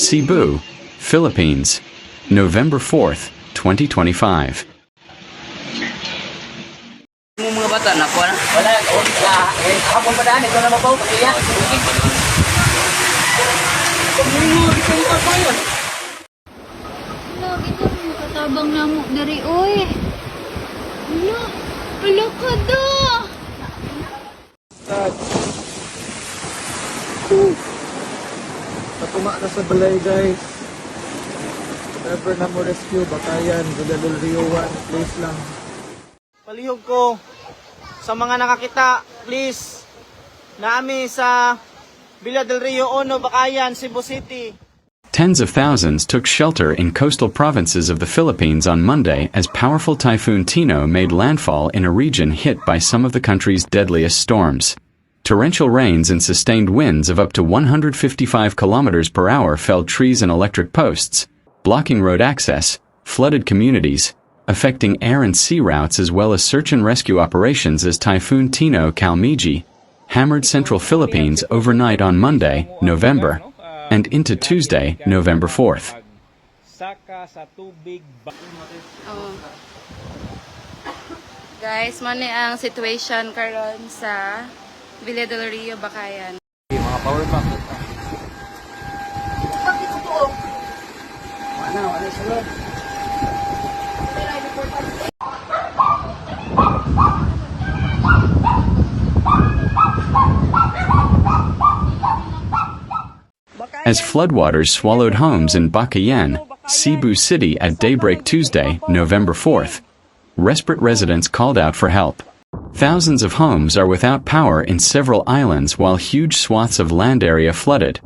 Cebu, Philippines, November 4th, 2025. Mga bata na po na. Wala, hapon pa daan, ito na mabaw, kaya. Wala, ito, makatabang na mo dari, oy. Wala ka da. Patuma na sa balay, guys. Never na mo rescue, Bacayan, Villa del Rio 1, please lang. Palihog ko sa mga nakakita, please. Naami sa Villa del Rio 1, Bacayan, Cebu City. Tens of thousands took shelter in coastal provinces of the Philippines on Monday as powerful Typhoon Tino made landfall in a region hit by some of the country's deadliest storms. Torrential rains and sustained winds of up to 155 kilometers per hour felled trees and electric posts, blocking road access, flooded communities, affecting air and sea routes as well as search and rescue operations as Typhoon Tino Kalmaegi hammered central Philippines overnight on Monday, November, and into Tuesday, November 4th. Guys, mani ang situation karon sa Villa del Rio, Bacayan. Mga power bank. Bakit ito? Wala sila. As floodwaters swallowed homes in Bacayan, Cebu City at daybreak Tuesday, November 4th, desperate residents called out for help. Thousands of homes are without power in several islands while huge swaths of land area flooded,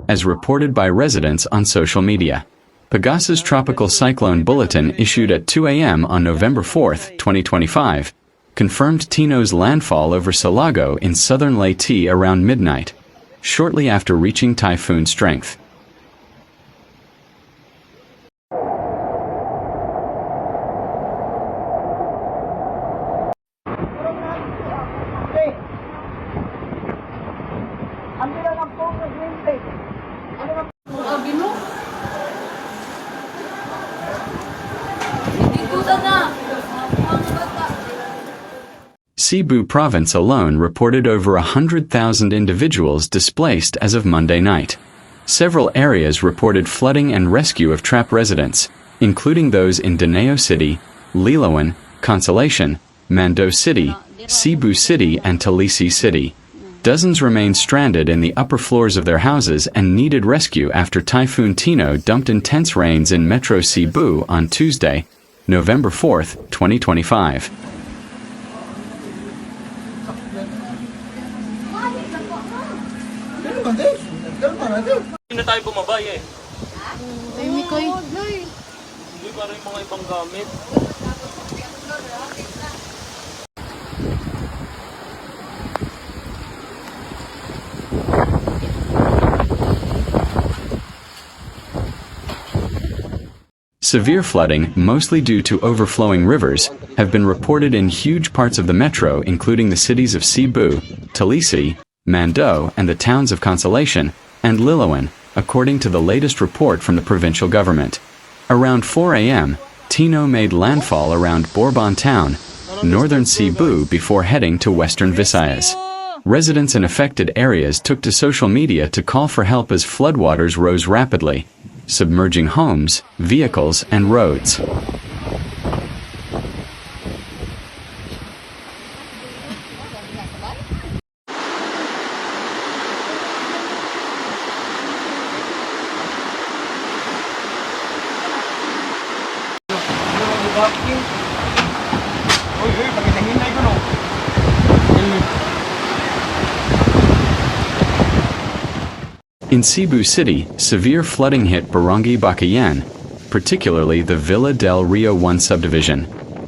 as reported by residents on social media. Pegasus Tropical Cyclone Bulletin issued at 2 a.m. on November 4th, 2025, confirmed Tino's landfall over Salago in southern Leyte around midnight, shortly after reaching typhoon strength. Cebu province alone reported over 100,000 individuals displaced as of Monday night. Several areas reported flooding and rescue of trapped residents, including those in Mandaue City, Liloan, Consolacion, Mandaue City, Cebu City and Talisay City. Dozens remained stranded in the upper floors of their houses and needed rescue after Typhoon Tino dumped intense rains in Metro Cebu on Tuesday, November 4th, 2025. Hindi na tayo bumabay eh. Hindi kayo. Hindi para yung mga ibang gamit. Severe flooding, mostly due to overflowing rivers, have been reported in huge parts of the metro including the cities of Cebu, Talisay, Mandaue and the towns of Consolacion and Liloan, according to the latest report from the provincial government. Around 4 a.m., Tino made landfall around Bourbon town, northern Cebu before heading to western Visayas. Residents in affected areas took to social media to call for help as floodwaters rose rapidly, submerging homes, vehicles and roads. In Cebu City, severe flooding hit Barangay Bacayan, particularly the Villa del Rio 1 subdivision,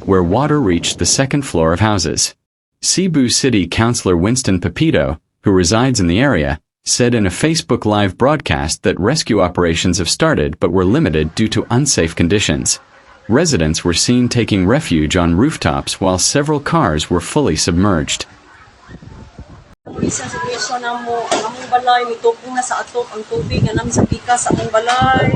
where water reached the second floor of houses. Cebu City Councilor Winston Pepito, who resides in the area, said in a Facebook Live broadcast that rescue operations have started but were limited due to unsafe conditions. Residents were seen taking refuge on rooftops while several cars were fully submerged. bisan situation na mo, ang among balay, may tupong na sa atop ang tubig nga namin sa pika sa among balay.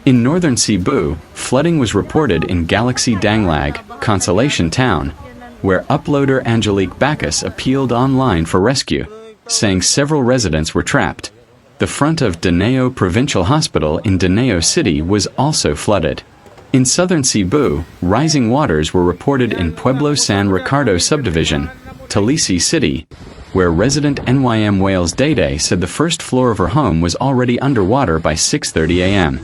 In northern Cebu, flooding was reported in Galaxy Danglag, Consolacion town, where uploader Angelique Bacchus appealed online for rescue, saying several residents were trapped. The front of Danao Provincial Hospital in Danao City was also flooded. In southern Cebu, rising waters were reported in Pueblo San Ricardo subdivision, Talisay City, where resident NYM Wales Dayday said the first floor of her home was already underwater by 6:30 a.m.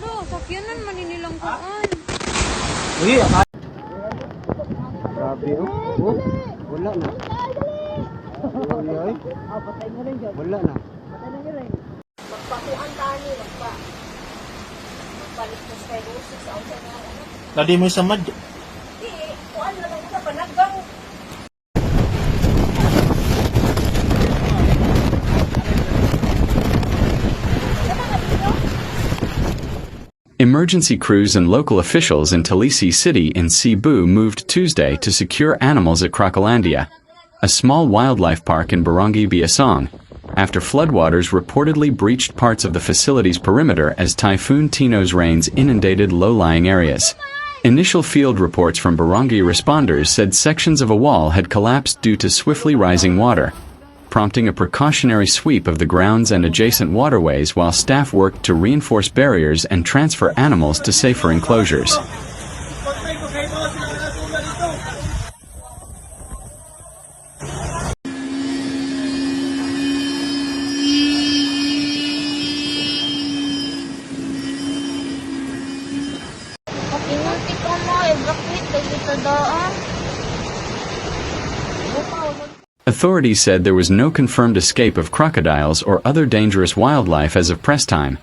Grabe, oh. Wala na. Wala na. Magpakuan tani, magpalit na skyrosis sa outside na. Tadi mo sa mad. Kuan na lang sa panaggang. Emergency crews and local officials in Talisay City in Cebu moved Tuesday to secure animals at Crocolandia, a small wildlife park in Barangay Bacayan, after floodwaters reportedly breached parts of the facility's perimeter as Typhoon Tino's rains inundated low-lying areas. Initial field reports from barangay responders said sections of a wall had collapsed due to swiftly rising water, prompting a precautionary sweep of the grounds and adjacent waterways while staff worked to reinforce barriers and transfer animals to safer enclosures. Authorities said there was no confirmed escape of crocodiles or other dangerous wildlife as of press time,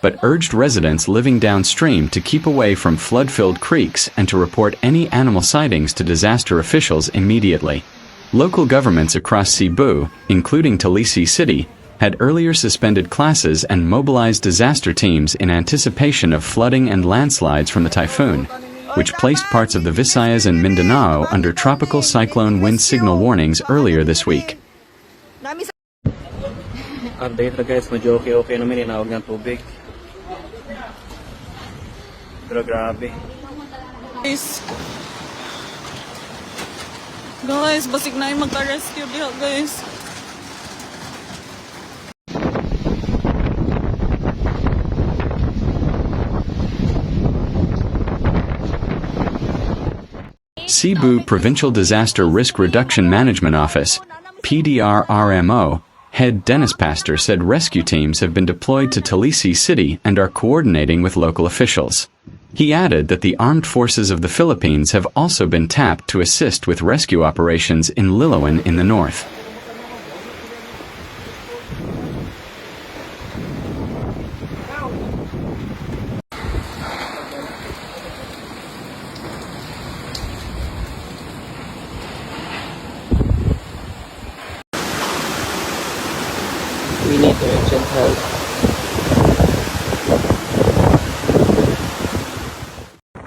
but urged residents living downstream to keep away from flood-filled creeks and to report any animal sightings to disaster officials immediately. Local governments across Cebu, including Talisay City, had earlier suspended classes and mobilized disaster teams in anticipation of flooding and landslides from the typhoon, which placed parts of the Visayas and Mindanao under tropical cyclone wind signal warnings earlier this week. Update na guys, medyo okay naman inawag ng tubig. Pero grabe. Guys, basig na yung magka-rescue diha guys. Cebu Provincial Disaster Risk Reduction Management Office, PDRRMO, head Dennis Pastor said rescue teams have been deployed to Talisay City and are coordinating with local officials. He added that the armed forces of the Philippines have also been tapped to assist with rescue operations in Liloan in the north. We need urgent help.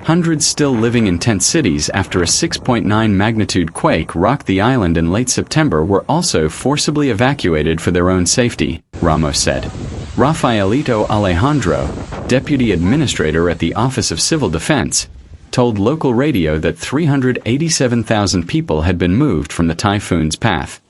Hundreds still living in tent cities after a 6.9 magnitude quake rocked the island in late September were also forcibly evacuated for their own safety, Ramos said. Rafaelito Alejandro, deputy administrator at the Office of Civil Defense, told local radio that 387,000 people had been moved from the typhoon's path.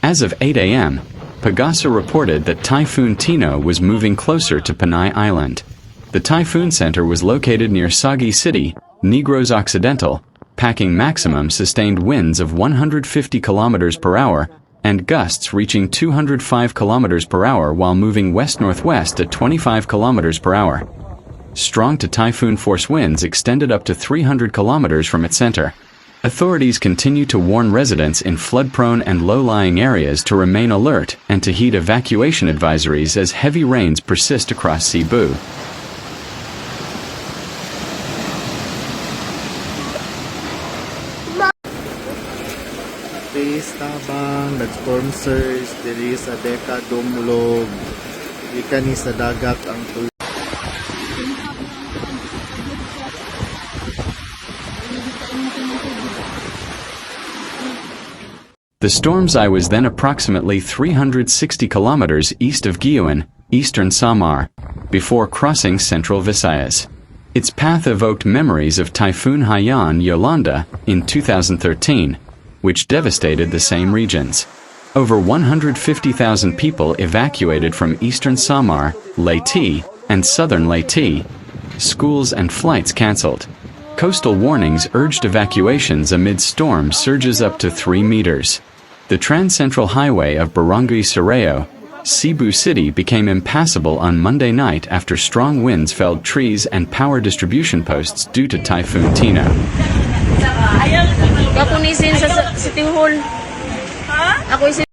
As of 8 a.m., Pagasa reported that Typhoon Tino was moving closer to Panay Island. The typhoon center was located near Sagi City, Negros Occidental, packing maximum sustained winds of 150 kilometers per hour and gusts reaching 205 kilometers per hour while moving west-northwest at 25 kilometers per hour. Strong to typhoon force winds extended up to 300 kilometers from its center. Authorities continue to warn residents in flood-prone and low-lying areas to remain alert and to heed evacuation advisories as heavy rains persist across Cebu. Base tabang nag-storm surge diri sa Deka Dumulog. Gikan ni sa dagat ang tubig. The storm's eye was then approximately 360 kilometers east of Liloan, eastern Samar, before crossing central Visayas. Its path evoked memories of Typhoon Haiyan Yolanda in 2013, which devastated the same regions. Over 150,000 people evacuated from eastern Samar, Leyte, and southern Leyte. Schools and flights cancelled. Coastal warnings urged evacuations amid storm surges up to 3 meters. The Trans-Central Highway of Barangay Bacayan, Cebu City became impassable on Monday night after strong winds felled trees and power distribution posts due to Typhoon Tino. Ako ni Sin sa City Hall. Ha? Ako isin.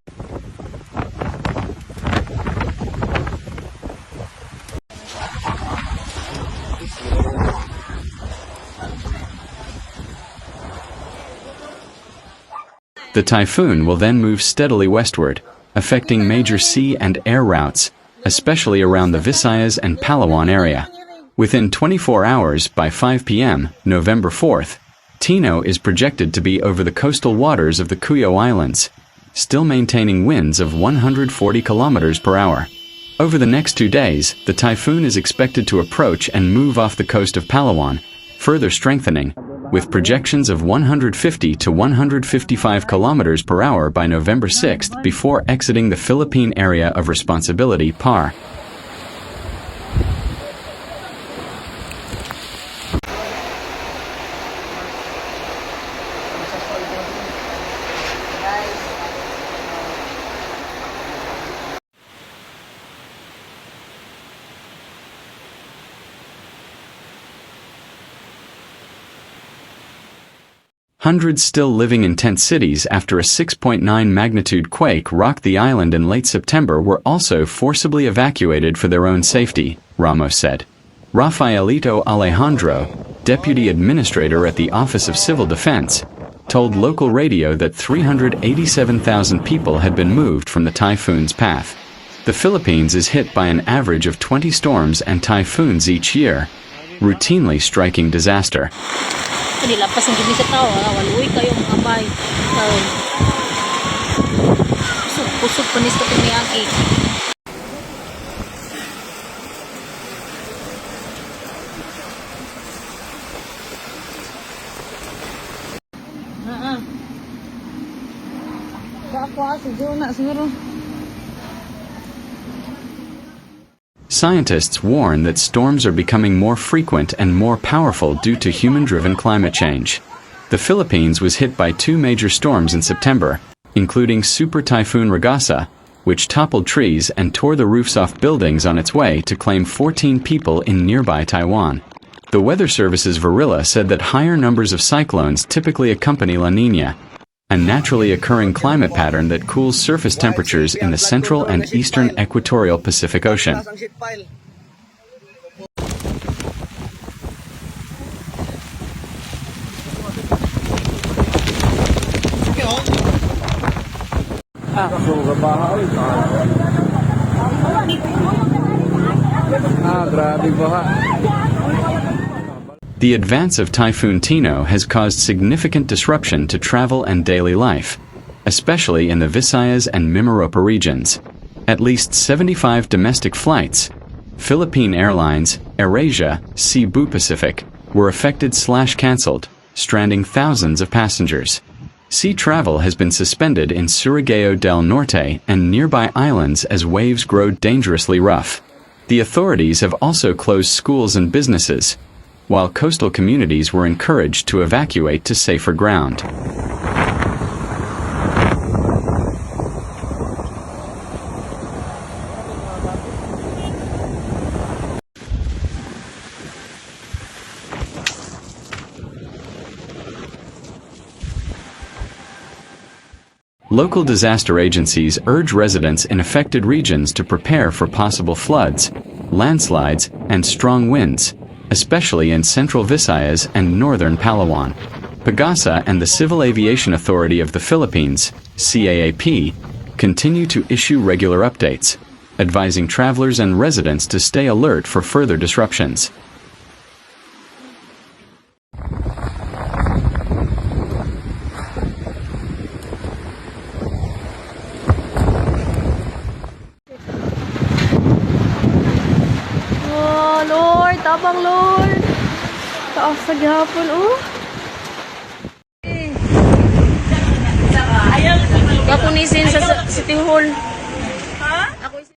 The typhoon will then move steadily westward, affecting major sea and air routes, especially around the Visayas and Palawan area. Within 24 hours by 5 p.m., November 4th, Tino is projected to be over the coastal waters of the Cuyo Islands, still maintaining winds of 140 kilometers per hour. Over the next 2 days, the typhoon is expected to approach and move off the coast of Palawan, further strengthening, with projections of 150 to 155 kilometers per hour by November 6th before exiting the Philippine Area of Responsibility (PAR). Hundreds still living in tent cities after a 6.9 magnitude quake rocked the island in late September were also forcibly evacuated for their own safety, Ramos said. Rafaelito Alejandro, deputy administrator at the Office of Civil Defense, told local radio that 387,000 people had been moved from the typhoon's path. The Philippines is hit by an average of 20 storms and typhoons each year, routinely striking disaster. Nilapas ang gini sa tao, waluwi kayo mga bay. Pusog panis ka piniyagi. Siguro. Scientists warn that storms are becoming more frequent and more powerful due to human-driven climate change. The Philippines was hit by 2 major storms in September, including Super Typhoon Ragasa, which toppled trees and tore the roofs off buildings on its way to claim 14 people in nearby Taiwan. The Weather Service's Varilla said that higher numbers of cyclones typically accompany La Niña, a naturally occurring climate pattern that cools surface temperatures in the central and eastern equatorial Pacific Ocean. The advance of Typhoon Tino has caused significant disruption to travel and daily life, especially in the Visayas and Mimaropa regions. At least 75 domestic flights, Philippine Airlines, AirAsia, Cebu Pacific, were affected/cancelled, stranding thousands of passengers. Sea travel has been suspended in Surigao del Norte and nearby islands as waves grow dangerously rough. The authorities have also closed schools and businesses, while coastal communities were encouraged to evacuate to safer ground. Local disaster agencies urge residents in affected regions to prepare for possible floods, landslides, and strong winds, especially in central Visayas and northern Palawan. PAGASA and the Civil Aviation Authority of the Philippines, CAAP, continue to issue regular updates, advising travelers and residents to stay alert for further disruptions. Lord, tabang Lord. Taas sa gihapon, oh. Kapunisin sa City Hall.